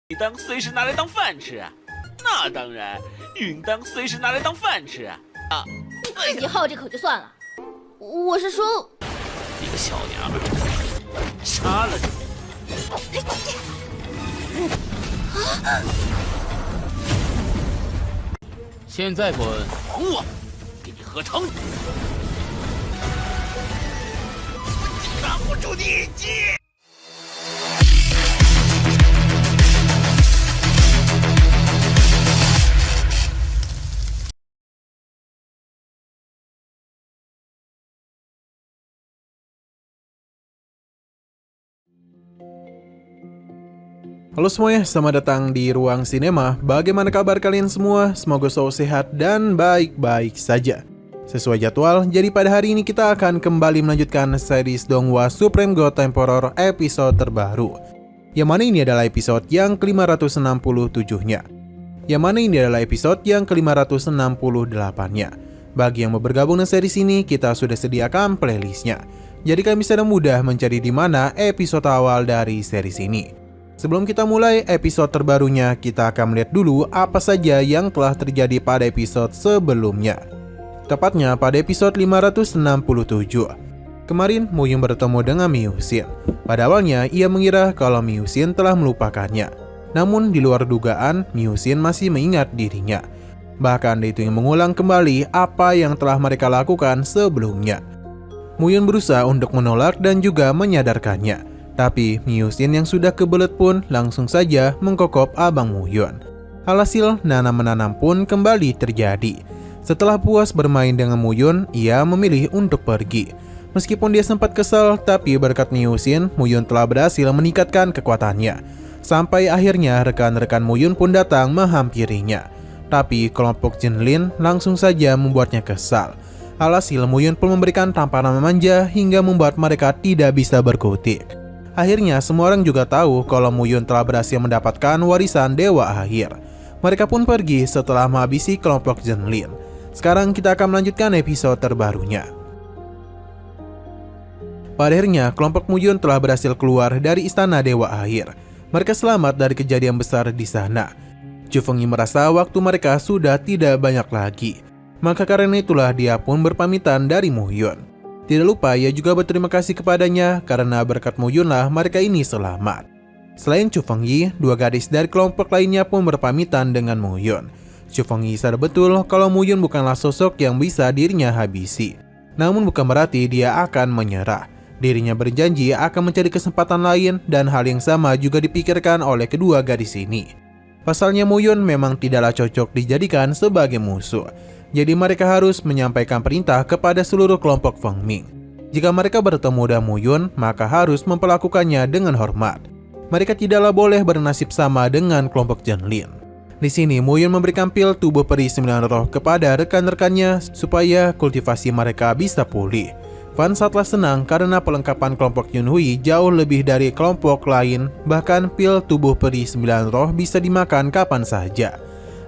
你当随时拿来当饭吃啊？那当然，允当随时拿来当饭吃啊！你自己好这口就算了，我是说，你个小娘们，杀了你！现在滚！我给你喝汤！挡不住你一击！Halo semuanya, selamat datang di Ruang Sinema. Bagaimana kabar kalian semua? Semoga selalu sehat dan baik-baik saja. Sesuai jadwal, jadi pada hari ini kita akan kembali melanjutkan series Donghua Supreme God Emperor episode terbaru. Yang mana ini adalah episode yang ke-567-nya. Yang mana ini adalah episode yang ke-568-nya. Bagi yang mau bergabung dengan series ini, kita sudah sediakan playlistnya. Jadi kalian bisa dengan mudah mencari di mana episode awal dari series ini. Sebelum kita mulai episode terbarunya, kita akan melihat dulu apa saja yang telah terjadi pada episode sebelumnya. Tepatnya pada episode 567. Kemarin, Muyun bertemu dengan Miyusin. Pada awalnya, ia mengira kalau Miyusin telah melupakannya. Namun, di luar dugaan, Miyusin masih mengingat dirinya. Bahkan, dia itu yang mengulang kembali apa yang telah mereka lakukan sebelumnya. Muyun berusaha untuk menolak dan juga menyadarkannya. Tapi Miyusin yang sudah kebelet pun langsung saja mengkokop Abang Muyun. Alhasil nanam-menanam pun kembali terjadi. Setelah puas bermain dengan Muyun, ia memilih untuk pergi. Meskipun dia sempat kesal, tapi berkat Miyusin, Muyun telah berhasil meningkatkan kekuatannya. Sampai akhirnya rekan-rekan Muyun pun datang menghampirinya. Tapi kelompok Jinlin langsung saja membuatnya kesal. Alhasil Muyun pun memberikan tamparan memanja hingga membuat mereka tidak bisa berkutik. Akhirnya semua orang juga tahu kalau Muyun telah berhasil mendapatkan warisan Dewa Akhir. Mereka pun pergi setelah menghabisi kelompok Jinlin. Sekarang kita akan melanjutkan episode terbarunya. Pada akhirnya kelompok Muyun telah berhasil keluar dari istana Dewa Akhir. Mereka selamat dari kejadian besar di sana. Chu Fengyi merasa waktu mereka sudah tidak banyak lagi. Maka karena itulah dia pun berpamitan dari Muyun. Tidak lupa ia juga berterima kasih kepadanya karena berkat Muyunlah mereka ini selamat. Selain Chu Fengyi, dua gadis dari kelompok lainnya pun berpamitan dengan Muyun. Chu Fengyi sadar betul kalau Muyun bukanlah sosok yang bisa dirinya habisi. Namun bukan berarti dia akan menyerah. Dirinya berjanji akan mencari kesempatan lain dan hal yang sama juga dipikirkan oleh kedua gadis ini. Pasalnya Muyun memang tidaklah cocok dijadikan sebagai musuh. Jadi mereka harus menyampaikan perintah kepada seluruh kelompok Feng Ming. Jika mereka bertemu dengan Muyun, maka harus memperlakukannya dengan hormat. Mereka tidaklah boleh bernasib sama dengan kelompok Jinlin. Di sini Muyun memberikan pil tubuh peri 9 roh kepada rekan-rekannya supaya kultivasi mereka bisa pulih. Fan sangatlah senang karena pelengkapan kelompok Yunhui jauh lebih dari kelompok lain. Bahkan pil tubuh peri 9 roh bisa dimakan kapan saja.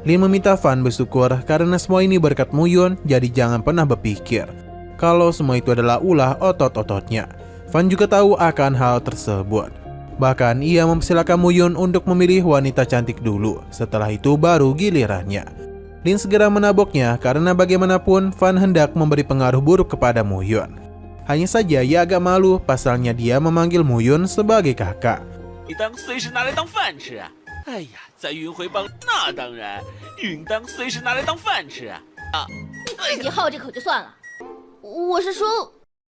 Lin meminta Fan bersyukur karena semua ini berkat Muyun, jadi jangan pernah berpikir kalau semua itu adalah ulah otot-ototnya. Fan juga tahu akan hal tersebut. Bahkan ia mempersilakan Muyun untuk memilih wanita cantik dulu, setelah itu baru gilirannya. Lin segera menaboknya karena bagaimanapun Fan hendak memberi pengaruh buruk kepada Muyun. Hanya saja ia agak malu pasalnya dia memanggil Muyun sebagai kakak. 你当随时拿来当饭吃啊？哎呀，在云回帮那当然，允当随时拿来当饭吃啊！你自己好这口就算了，我是说。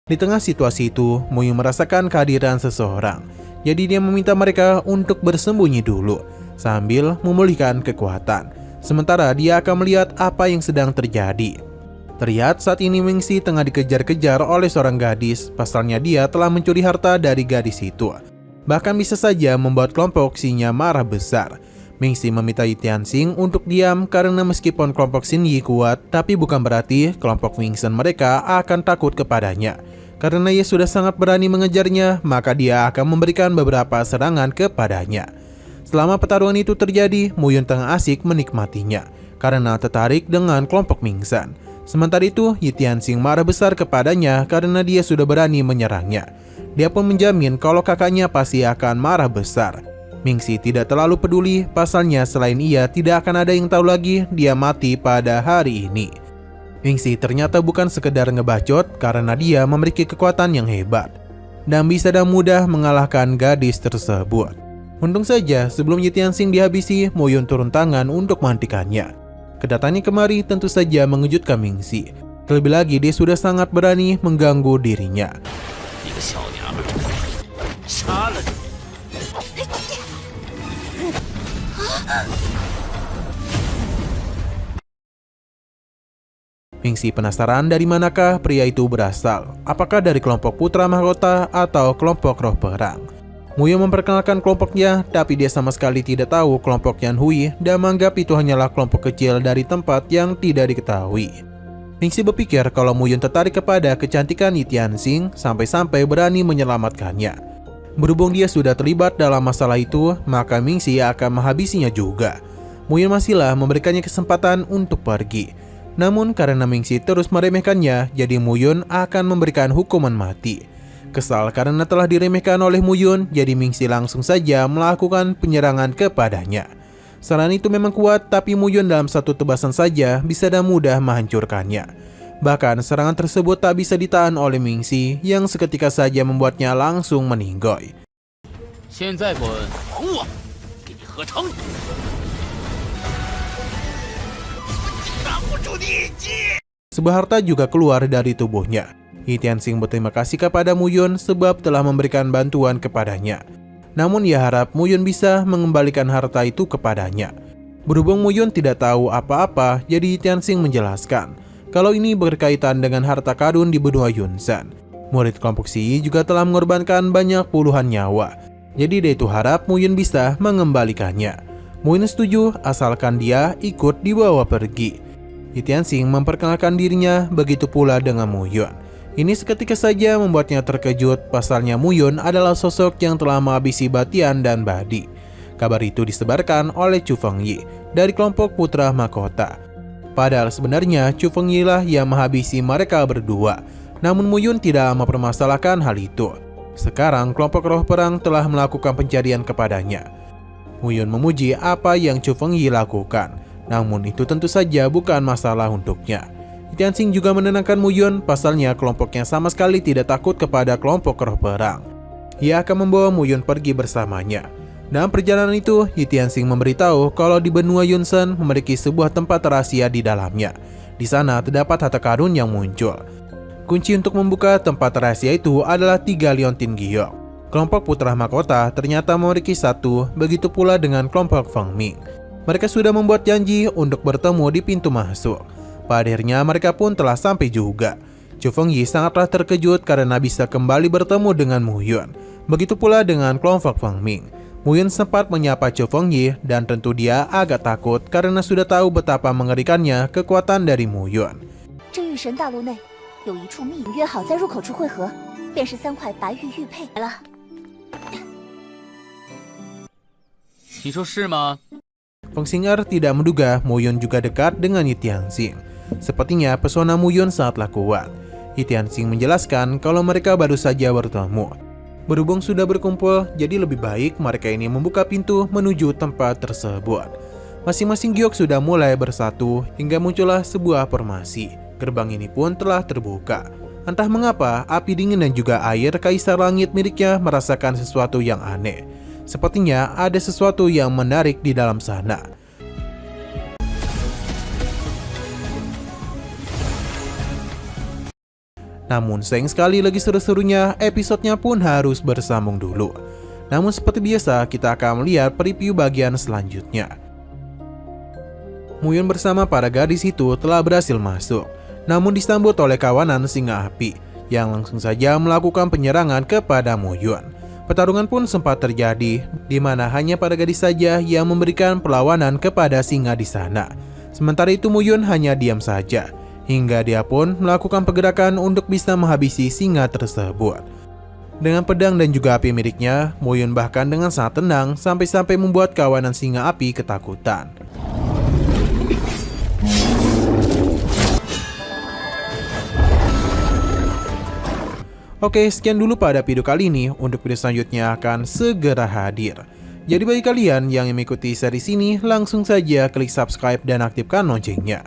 Di tengah situasi itu, Muyun merasakan kehadiran seseorang. Jadi dia meminta mereka untuk bersembunyi dulu sambil memulihkan kekuatan. Sementara dia akan melihat apa yang sedang terjadi. Terlihat saat ini Mingxi tengah dikejar-kejar oleh seorang gadis. Pasalnya dia telah mencuri harta dari gadis itu. Bahkan bisa saja membuat kelompok Xingnya marah besar. Mingxi meminta Yi Tianxing untuk diam karena meskipun kelompok Xingyi kuat, tapi bukan berarti kelompok Wingsen mereka akan takut kepadanya. Karena ia sudah sangat berani mengejarnya, maka dia akan memberikan beberapa serangan kepadanya. Selama pertarungan itu terjadi, Muyun tengah asik menikmatinya karena tertarik dengan kelompok Mingxan. Sementara itu, Yi Tianxing marah besar kepadanya karena dia sudah berani menyerangnya. Dia pun menjamin kalau kakaknya pasti akan marah besar. Mingxi tidak terlalu peduli, pasalnya selain ia tidak akan ada yang tahu lagi dia mati pada hari ini. Mingxi ternyata bukan sekedar ngebacot karena dia memiliki kekuatan yang hebat dan bisa dengan mudah mengalahkan gadis tersebut. Untung saja sebelum Yi Tianxing dihabisi, Mo Yun turun tangan untuk menghentikannya. Kedatangannya kemari tentu saja mengejutkan Mingxi. Terlebih lagi dia sudah sangat berani mengganggu dirinya. Mingxi penasaran dari manakah pria itu berasal. Apakah dari kelompok Putra Mahkota atau kelompok roh perang? Mo Yun memperkenalkan kelompoknya, tapi dia sama sekali tidak tahu kelompok Yan Hui dan menganggap itu hanyalah kelompok kecil dari tempat yang tidak diketahui. Mingxi berpikir kalau Mo Yun tertarik kepada kecantikan Yi Tianxing sampai-sampai berani menyelamatkannya. Berhubung dia sudah terlibat dalam masalah itu, maka Mingxi akan menghabisinya juga. Mo Yun masihlah memberikannya kesempatan untuk pergi. Namun karena Mingxi terus meremehkannya, jadi Mo Yun akan memberikan hukuman mati. Kesal karena telah diremehkan oleh Mo Yun, jadi Mingxi langsung saja melakukan penyerangan kepadanya. Serangan itu memang kuat, tapi Mo Yun dalam satu tebasan saja bisa dengan mudah menghancurkannya. Bahkan serangan tersebut tak bisa ditahan oleh Mingxi yang seketika saja membuatnya langsung meninggoy. Sebuah harta juga keluar dari tubuhnya. Yi Tianxing berterima kasih kepada Mo Yun sebab telah memberikan bantuan kepadanya. Namun ia harap Mo Yun bisa mengembalikan harta itu kepadanya. Berhubung Mo Yun tidak tahu apa-apa, jadi Yi Tianxing menjelaskan kalau ini berkaitan dengan harta karun di benua Yunsan. Murid kelompok Xi juga telah mengorbankan banyak puluhan nyawa, jadi dia itu harap Mo Yun bisa mengembalikannya. Mo Yun setuju asalkan dia ikut dibawa pergi. Yi Tianxing memperkenalkan dirinya, begitu pula dengan Mo Yun. Ini seketika saja membuatnya terkejut, pasalnya Mo Yun adalah sosok yang telah menghabisi Batian dan Badi. Kabar itu disebarkan oleh Chu Fengyi dari kelompok Putra Mahkota. Padahal sebenarnya Chu Fengyi lah yang menghabisi mereka berdua. Namun Mo Yun tidak mempermasalahkan hal itu. Sekarang kelompok roh perang telah melakukan pencarian kepadanya. Mo Yun memuji apa yang Chu Fengyi lakukan. Namun itu tentu saja bukan masalah untuknya. Yi Tianxing juga menenangkan Mo Yun, pasalnya kelompoknya sama sekali tidak takut kepada kelompok roh perang. Ia akan membawa Mo Yun pergi bersamanya. Dalam perjalanan itu, Yi Tianxing memberitahu kalau di benua Yunsan memiliki sebuah tempat rahasia di dalamnya. Di sana terdapat harta karun yang muncul. Kunci untuk membuka tempat rahasia itu adalah 3 liontin giok. Kelompok Putra Mahkota ternyata memiliki 1, begitu pula dengan kelompok Feng Ming. Mereka sudah membuat janji untuk bertemu di pintu masuk. Pada akhirnya mereka pun telah sampai juga. Chu Fengyi sangatlah terkejut karena bisa kembali bertemu dengan Mo Yun. Begitu pula dengan kelompok Feng Ming. Mo Yun sempat menyapa Chu Fengyi dan tentu dia agak takut karena sudah tahu betapa mengerikannya kekuatan dari Mo Yun. Feng Xing'er tidak menduga Mo Yun juga dekat dengan Yi Tianxing. Sepertinya pesona Mo Yun sangatlah kuat. Yi Tianxing menjelaskan kalau mereka baru saja bertemu. Berhubung sudah berkumpul, jadi lebih baik mereka ini membuka pintu menuju tempat tersebut. Masing-masing giok sudah mulai bersatu hingga muncullah sebuah formasi. Gerbang ini pun telah terbuka. Entah mengapa, api dingin dan juga air kaisar langit miliknya merasakan sesuatu yang aneh. Sepertinya ada sesuatu yang menarik di dalam sana. Namun sayang sekali lagi seru-serunya, episodenya pun harus bersambung dulu. Namun seperti biasa, kita akan melihat preview bagian selanjutnya. Mo Yun bersama para gadis itu telah berhasil masuk, namun disambut oleh kawanan singa api yang langsung saja melakukan penyerangan kepada Mo Yun. Pertarungan pun sempat terjadi, di mana hanya para gadis saja yang memberikan perlawanan kepada singa di sana. Sementara itu Mo Yun hanya diam saja, hingga dia pun melakukan pergerakan untuk bisa menghabisi singa tersebut. Dengan pedang dan juga api miliknya, Mo Yun bahkan dengan sangat tenang sampai-sampai membuat kawanan singa api ketakutan. Oke, sekian dulu pada video kali ini. Untuk video selanjutnya akan segera hadir. Jadi bagi kalian yang mengikuti series ini, langsung saja klik subscribe dan aktifkan loncengnya.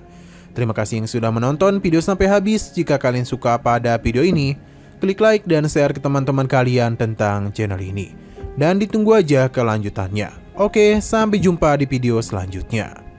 Terima kasih yang sudah menonton video sampai habis. Jika kalian suka pada video ini, klik like dan share ke teman-teman kalian tentang channel ini. Dan ditunggu aja kelanjutannya. Oke, sampai jumpa di video selanjutnya.